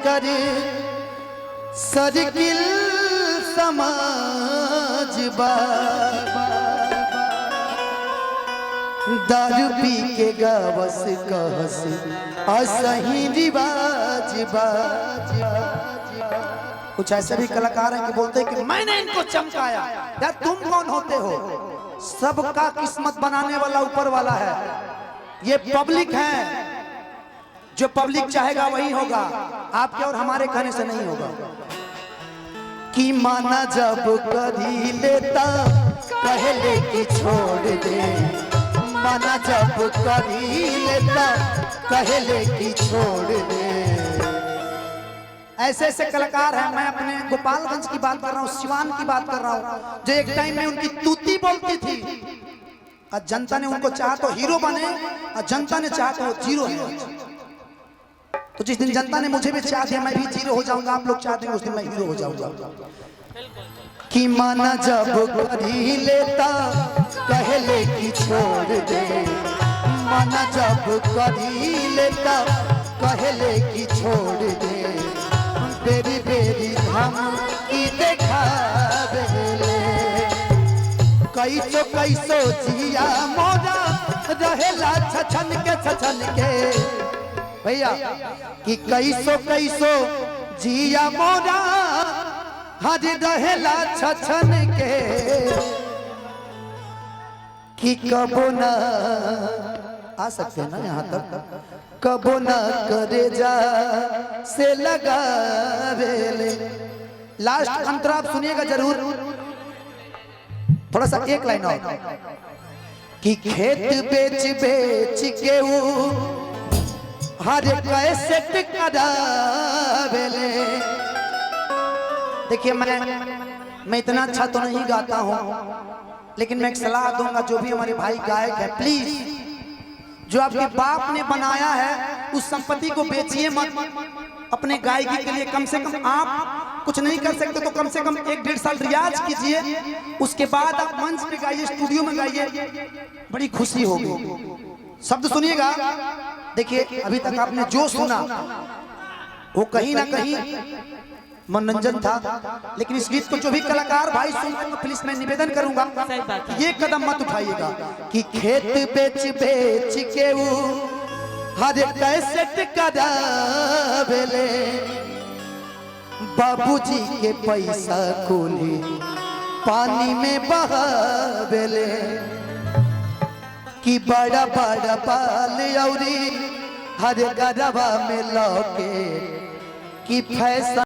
कर सर्किल समाज बा, दारू पी के गावस कहस असही रिवाज बा। कुछ ऐसे भी कलाकार हैं कि बोलते हैं कि मैंने इनको चमकाया। यार तुम कौन होते हो? सबका किस्मत बनाने वाला ऊपर वाला है। ये पब्लिक है, जो पब्लिक चाहेगा वही होगा, आपके और हमारे कहने से नहीं होगा। कि माना जब करी लेता पहले की छोड़ दे, माना जब करी लेता पहले की छोड़ दे। ऐसे ऐसे कलाकार हैं। मैं अपने गोपालगंज की बात कर रहा हूँ, सिवान की बात कर रहा हूँ, जो एक टाइम में उनकी तूती बोलती थी और जनता ने उनको चाहा तो हीरो बने और जनता ने चाहा तो जीरो है। तो जिस दिन जनता ने मुझे भी चाह दिया मैं भी जीरो हो जाऊंगा, आप लोग चाहते हैं उस दिन मैं हीरो हो जाऊंगा। कि माना जब करी लेता पहले की छोड़ दे, माना जब करी लेता पहले की छोड़ दे। बेरी बेरी हम की देखा बेले, कैसो जिया मोरा रहेला छछन के भैया। कि कैसो जिया मोरा हज रहेला छछन के। कि कबो न आ सकते हैं ना यहाँ तक, कबो न करे जा से लगा बेले। लास्ट अंतरा आप सुनिएगा जरूर, थोड़ा सा एक लाइन और। कि खेत बेच बेच के वो हर कैसे करावेले। देखिए मैं इतना अच्छा तो नहीं गाता हूँ, लेकिन मैं एक सलाह दूंगा जो भी हमारे भाई गायक है, प्लीज जो आपके बाप ने बनाया है उस संपत्ति को बेचिए मत। अपने गायकी के लिए कम से कम आप कुछ नहीं कर सकते तो कम से कम 1-1.5 साल रियाज कीजिए, उसके बाद आप मंच पे गाइए, स्टूडियो में गाइए, बड़ी खुशी होगी। शब्द सुनिएगा। देखिए अभी तक आपने जो सुना वो कहीं ना कहीं मनोरंजन था, लेकिन इस गीत को जो भी कलाकार भाई सुन रहे हैं प्लीज मैं निवेदन करूंगा ये कदम मत उठाइएगा। कि खेत बेच बेच के वो हर कैसे करावेले, बाबूजी के पैसा कोली पानी में बहावेले। कि बड़ा बड़ा बाल औरी हर गरबा में लौके। कि फैशन